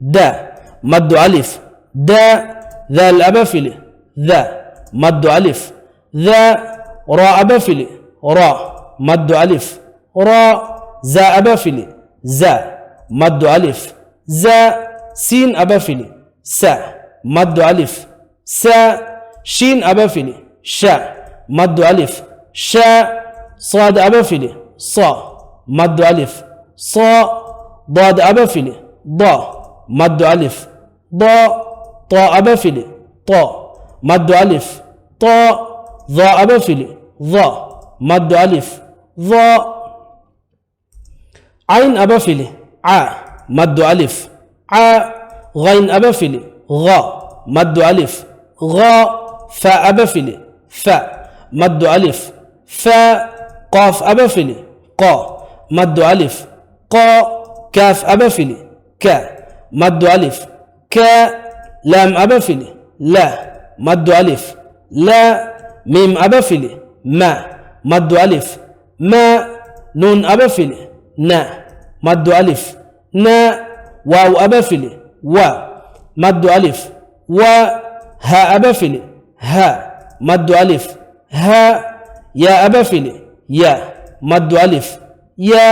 دا مد ألف دا ذا الأبفلي ذا مد ألف ذا را أبفلي را مد ألف را زا أبفلي زا مد ألف زا سين أبفلي سا مد ألف سا شين أبفلي شا مد ألف شا صاد أبفلي صا مد ألف صا ضاد أبفلي ضا مد ألف ضا طا أبفلي طا مد ألف طا ضا أبفلي ضا مد ألف ضا عين أبفلي ع مد ألف ع غين أبفلي غا مد ألف غا فا أبفلي فا مد ألف فا قاف أبفلي قا مد ألف قا كاف أبفلي كا مد ألف كا لام أبفلي لا مد ألف لا ميم أبفلي ما مد ألف ما نون أبفلي نا مد ألف نا واو أبفلي وا مد ألف وا ها أبفلي ها مد ألف ها يا أبفلي يا مد ألف يا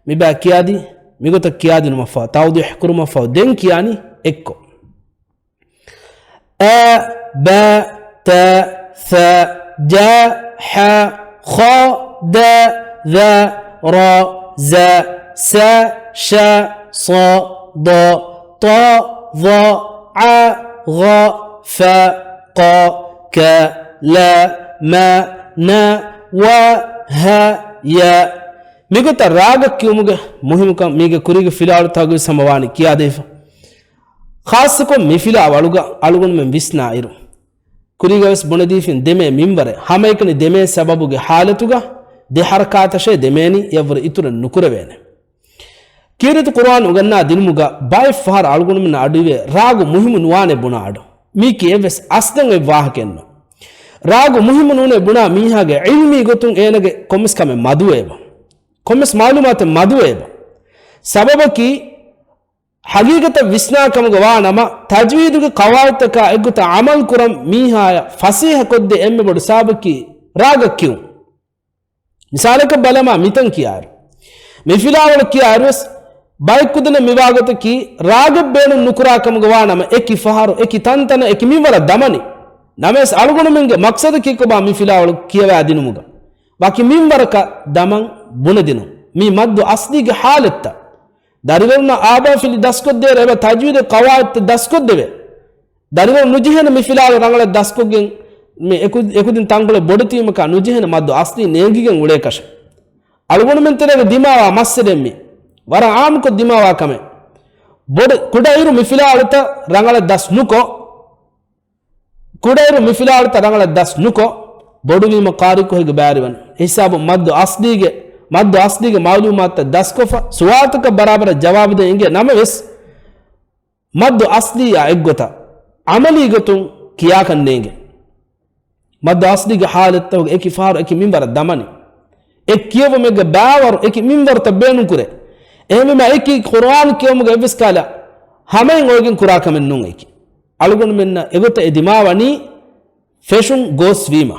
مبا كيادي ميقول كيادي المفا توضيح كرو مفا دينك يعني إكو أ با تا ثا جا حا خا دا ذا را زا سا شا صا ضا طا ظا ع غا فا قا كا لا ما نا وا ها يا ميقول راغ كيومغ مهم كم ميقول كوريغ فيلال تاغو سمواني كيا ديف خاصكم ميفيلا ألوغن من بسنا إيرو كوريغاس بنديفين دمي ميمبره همايكني دمي سببوغ حالتوغا دي حركات شيء دميني يفر إتور نكره كيرت قرآن وغنا دينموغا باي فهر ألوغن من أدوه راغ مهم نوانه بنادو ميكي يفس أصدن واهكنو راغ مهم نونه بنا ميهاغ علمي غتون اينغ كومس كم مدويبا كومس معلومات مدويبا سببكي حقيقة وسنا كم غوانما تجويد قواعد کا اگت عمل کرم میها فصیح قد ام بڑ سابکی راگ کیوں مثال کا بلما میتن کیار میفلاول کیارس بایک کدن میواگت کی راگ بین نکرا کم غوانما ایکی فہر ایکی تنتن ایکی میور دمنی نمس الگون منگ مقصد کی کو با میفلاول کیوا دینمگا باقی میور کا دمن بن دینو می مد اصلی کی حالت داريورنا آبا فيلي داسكود دير ابا تجويد قواعد داسكود دير داريور نجيهن مفيلال رانغل داسكوگين مي اكودين تانگل بودتي مكا نجيهن مادو اصلي نيگيگن وڑے کش الگون من ترے دماغ مسدمي ورا عام کو دماغ کمے بود کڈایرو مفيلال تا رانغل داس نوكو کڈایرو مفيلال تا رانغل داس نوكو بودوی مقاری کو ہگ بیارون حساب مادو اصلي گے مد اصلی کے معلومات دسکوفا سوات کا برابر جواب دیں گے نموس مد اصلی یا اگتا عملی گتوں کیا کرنے گے مد اصلی کی حالت تو ایک فار ایک منبر دمنی ایک کیو میں باور ایک منبر تبین کرے ایم میں ایک قرآن کیو میں بس کالا ہمیں ngogin kuraka men nun ایک algun men egota edimawani fashion goes wima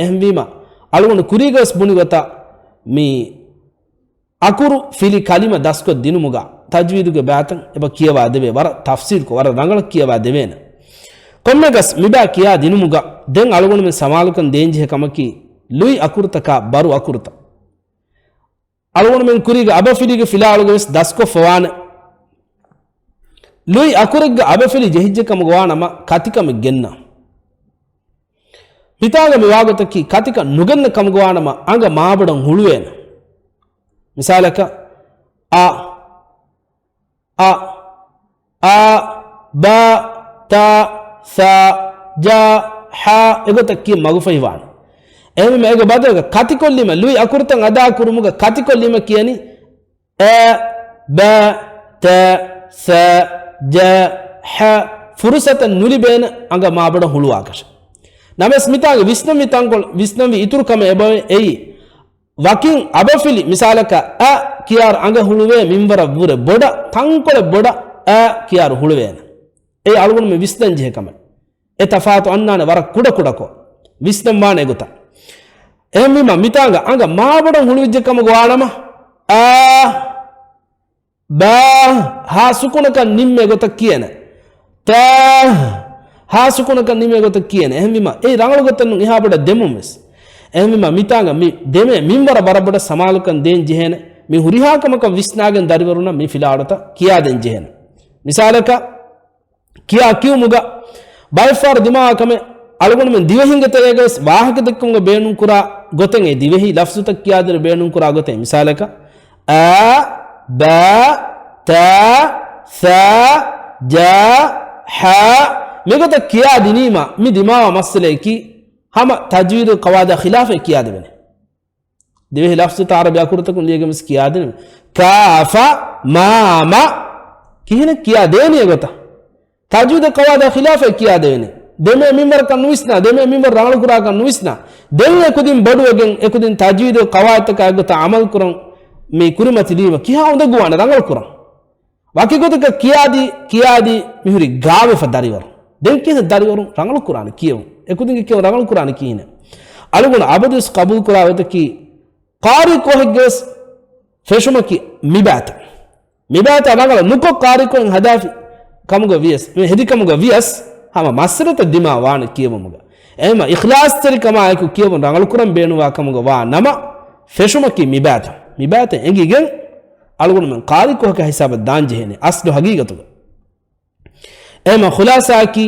ehm wima algun kurigas bunigota mi akuru fili kalima dasko dinumuga tajwiduge batan eba kiyawa debe war tafsir ko war rangal kiyawa debena kommegas miba kiya dinumuga den algon men samalukan denje kamaki lui akurta ka baru akurta algon men kuriga aba filige fila algon dasko fawana lui akuriga aba fili jehijje kam gwana ma katika me genna pitaga mi wagota ki katika nugenna kam gwana ma anga maabadan huluwena misalaka a ba ta sa ja ha egota ki magufaywan emi mega badaga katikollima lui akurtan ada kurumuga katikollima kiyani a ba ta sa ja ha furusatan nulibena anga maabada hulu akash names mitaga visnami ituru kame ebawe ei wakin abafili misalaka a kiyar anga huluwe minbara bure boda tankole boda a kiyaru hulweena e algun me visdan jehkama e tafaatu annane wara kuda kuda ko visdan wane gota ehmima mitanga anga maabodan hulwijje kama gwanama a ba ha sukunaka nimme gota kiyena ta ha sukunaka nimme gota kiyena ehmima e rangalu gotannu iha boda demumes ehmima mitanga mi deme minwara baraboda samalukan den jehene mi huriha kamaka visnagen dariwaruna mi filaadata kiya den jehene misalaka kiya kiumuga by far dima kame algun men divehinga tereges wahaka dekkunga beenun kura goten e divehi lafzuta kiya der beenun kura goten misalaka a ba ta tha ja ha megota kiya dinima mi dima masle ki hama tajwid qawada khilaf kiya debene divehi lafzuta arabiya kurtakun liyegemis kiya den kafa mama kihine kiya deni gota tajwid qawada khilaf kiya debene deme mimbar kan nuisna deme mimbar rangal kura kan nuisna denne ekudin boduwegen ekudin tajwid qawada ka gota amal kuran me kurimati liwa kiha onda guwana rangal kuran waki gota kiyadi mihuri gawe fa dariwar den kina dariwar rangal kuran kiyo ekudin kiyo rangal kuran kine aluguna abadus qabul kura wata ki qari ko hegges feshuma ki mibata rangal nuko qari ko hadafi kamuga vias hedi kamuga vias hama masrata dima wana kiyemuga ema ikhlas tari kama ay ku kiyemu rangal kuran beenu wa kamuga wa nama feshuma ki mibata engigen algun men qari ko ka hisab dan jehne aslu haqiqatu ema khulasa ki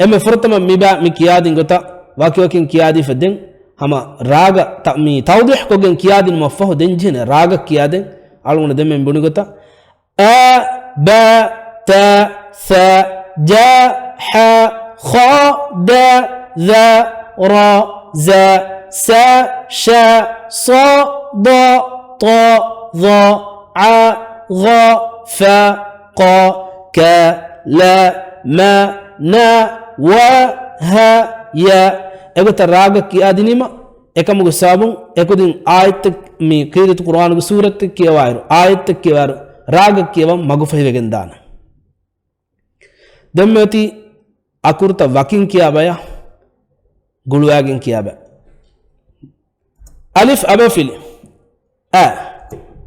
ema furtama mi kiyadin gota wakin kiyadi fadin hama raga mi tawdih ko gen kiyadin mufahu den jehne raga kiyadin algun dem men bunugota a ba ta tha ja ha kha da za ra za sa sha sa da ta ظا ع غا فا قا كا لا ما نا و ها يا اگت راگ کی ادنیما ekam gu sabun ekudin ayat mi qiratu qur'an gu surat kiyawairu ayat kiyawaru raag kiyavam magu fahivegen dana demmati akurta wakin kiyabaya gulwagen kiyaba alif abafili a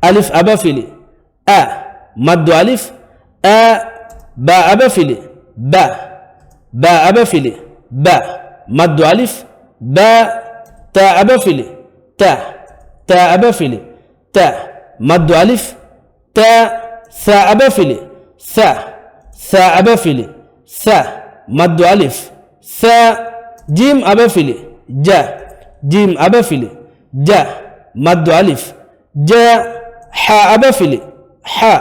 alif abafili a maddu alif a ba abafili ba abafili ba maddu alif ba ta abafili ta abafili ta maddu alif ta tha abafili tha abafili tha maddu alif tha jim abafili jim abafili ja maddu alif ja ha abafili ha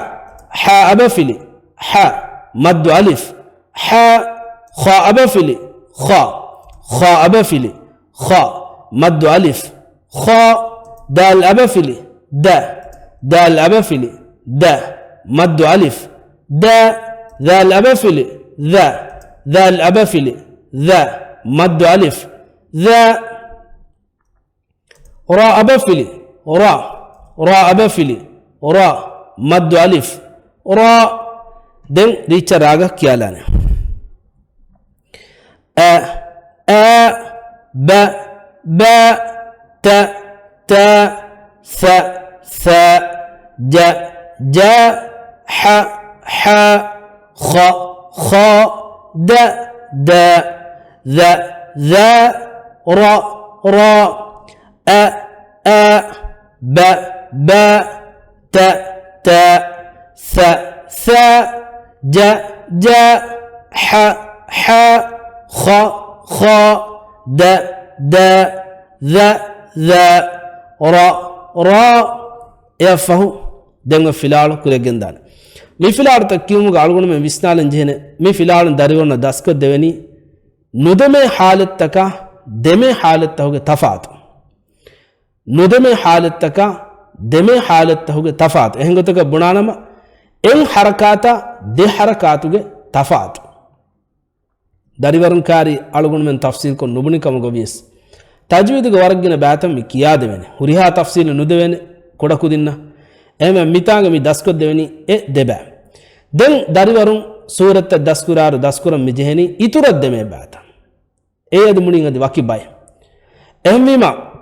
abafili ha maddu alif ha kha abafili kha abafili kha maddu alif kha dal abafili dal abafili da maddu alif da dal abafili dal abafili da maddu alif da ra abafili ra abafili ra maddu alif ra den richa raga kiyalane a ba ta tha ja ha kha da za ra a ba ta tha ja ha kha da za ra yafahu denga filalo kure gendana mi filalo takkimu galgonu me visnalan jehne mi filalo dariwona daska deveni nudame halat taka deme halat tahuge tafat nudame halat taka deme halat tahuge tafat ehengotaka bunanama en harakata de harakatuge tafat dariwarankari algonu men tafsir ko nubuni kamugo vis tajwid ge waragina batam mi kiya devene huriha tafsil nudevene kodakudinna ema mitanga mi dasko deveni e deba den dariwarun surata daskuraru daskuram mijeheni iturad deme bata e adu munin adi wakibai ehmima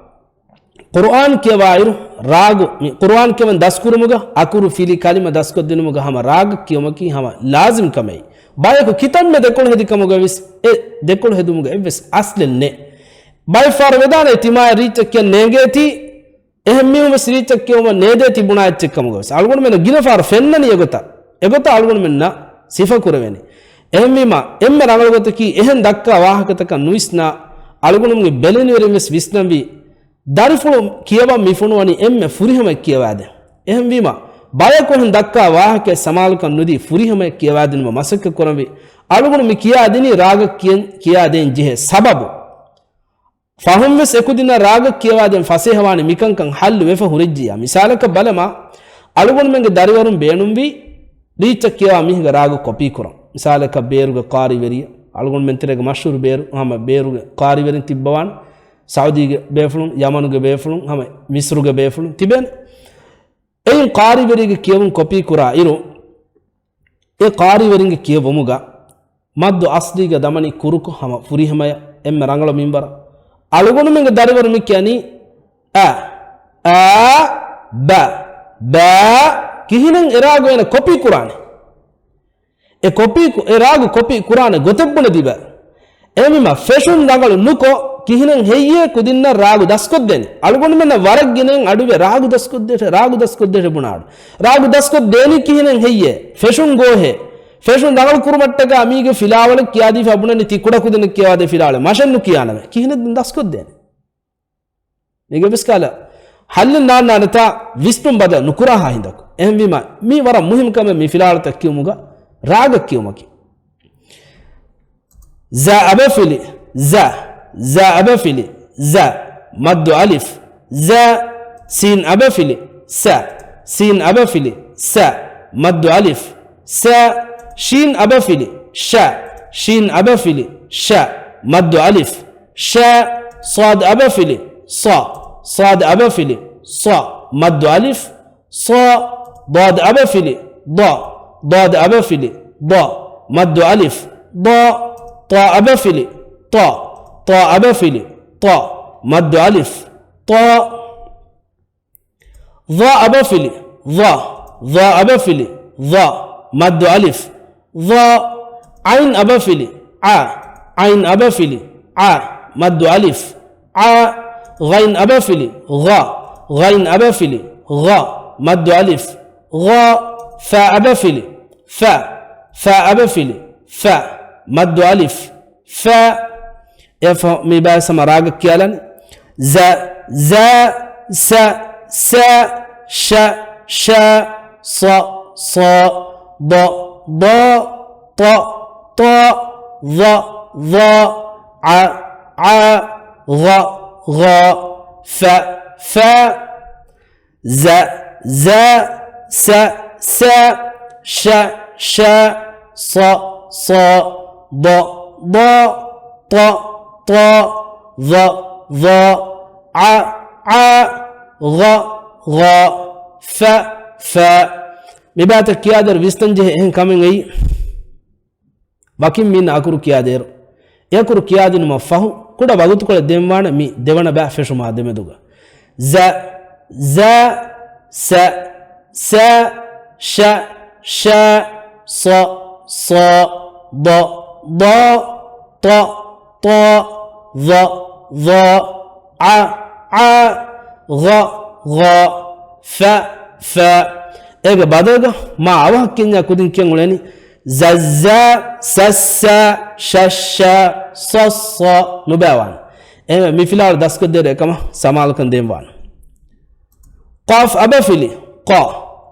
Quran kiyawairu ragu Quran kevan daskurumuga akuru fili kalima daskoddinumuga hama rag kiyomaki hama lazim kamei bayako kitamme dekol hedikamuga vis e dekol hedumuga eves aslenne by far vedana tima richakya negeti ehmiyum srichakyoma nede tibuna etchekamuga vis algon mena gina far fennani egota algon menna sifa kuraveni ehmima emme rangalgotaki ehen dakka wahakataka nuisna algonumge beleni veremes visnambi darifulu kiyawa mifunu emme furihama kiyawade ehem wima bayako hen dakka wahake samalukan nudi furihama kiyawadinma masakka korambi alugunu mi kiyadini raga kiyaden jihe sababu fahumves ekudina raga kiyawaden fasehawani mikankan hallu wefa hurejjiya misalaka balama alugunu menge dariwarun beenumbi richa kiyawa mihiga raga copy kuram misalaka beruga qari veriya alugunu menterega mashhur beru hama beruga qari verin tibbawan Saudi ge befulun Yaman ge befulun hama Misru ge befulun tiben ei qari veri ge kiyavun copy kura iru e qari veri ge kiyavuga maddu asli ge damani kuruku hama furihama emme rangalo minbara alugonu menge darivaru mikyani a ba kihinen erago ena copy kurane e copy erago copy kurane gotebbune diba emima fashion rangalu nuko kihinen heyye kudinna ragu daskoddeni alugonu menna waraginen aduve ragu daskoddete bunadu ragu daskoddeni kihinen heyye fashion gohe fashion dangal kurumattaga amige filawale kiyadi fabunani tikuda kudin kiyade filawale mashannu kiyaname kihinen daskoddeni nige biskala hallin nanata vistum bada nukura ha hindako ehmima mi wara muhim kame mi filawale takkiyumuga raga kiyumaki za abafili za abafili za maddu alif za sin abafili sa sin abafili sa maddu alif sa shin abafili sha shin abafili sha maddu alif sha sad abafili sa sad abafili sa maddu alif sa dad abafili da dad abafili da maddu alif da ta abafili ta أبفلي طا مد ألف طا ظا أبفلي ظا أبفلي ظا مد ألف ظا عين أبفلي عين أبفلي مد ألف غين أبفلي غين أبفلي مد ألف غا فا أبفلي فا أبفلي مد ألف فا يفهم ميباس مراغ كيالن زا سا شا صا ض ط ظ ع غ ف زا سا شا صا ض ط ظ ع غ ف مباتك كيادر بيستنجه إن كامين أي وكيم من أكرو كيادر يكرو كيادر مفهو كودا بغوت كودا ديموانا مي ديوانا با فشو ما ديمه دوغا ز س ش ص ض ط ظ ع غ ف اجا بدوغا ما اوه كينيا كودين كينغولاني ززا سسا ششا صص نباوان اما ميفلار داسكو ديري كما سمال كان ديموان قاف ابافيلي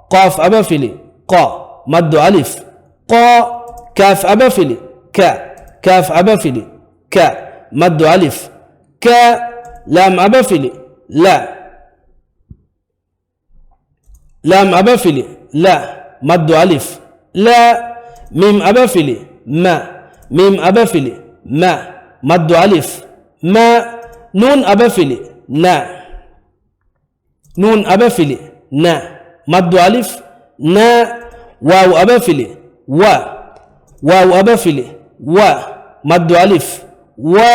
قاف ابافيلي مد الف كاف ابافيلي كاف ابافيلي مد ألف لام أبفلي لام أبفلي مد ألف ميم أبفلي ميم أبفلي مد ألف نون أبفلي نون أبفلي مد ألف واو أبفلي wa waw abafili wa maddu alif wa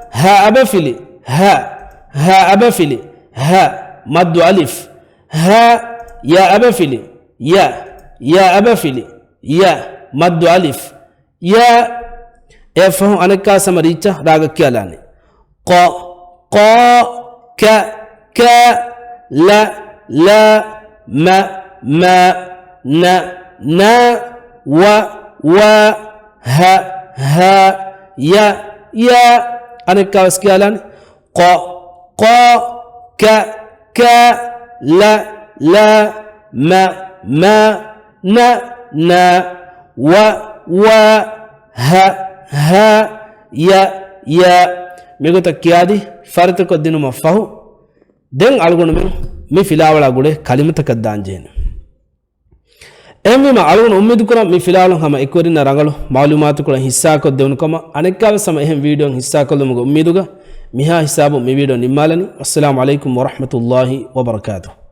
ha abafili ha abafili ha maddu alif ha ya abafili ya abafili ya maddu alif ya efahu anaka samaricha raga kyalani qa ka la ma na wa ha ya anaka skyalan qa ka la ma na wa ha ya megota kiyadi farta ko dinu mafahu den algonu me filawala gule kalimata kaddanjena එමෙම අලුණ උම්මෙදු කරා මේ ෆිලාලන් හැම එක්වරින් රංගලු මාලුමාතු කළ හිස්සා කො දෙවුනකම අනෙක්කාව සම එහෙම වීඩියෝන් හිස්සා කොල්ලමුග උම්මෙදුග මිහා හිසාබු මේ වීඩියෝ නිම්මාලනි අස්සලාමු අලයිකුම් වරහ්මතුල්ලාහි වබරකාතුහ්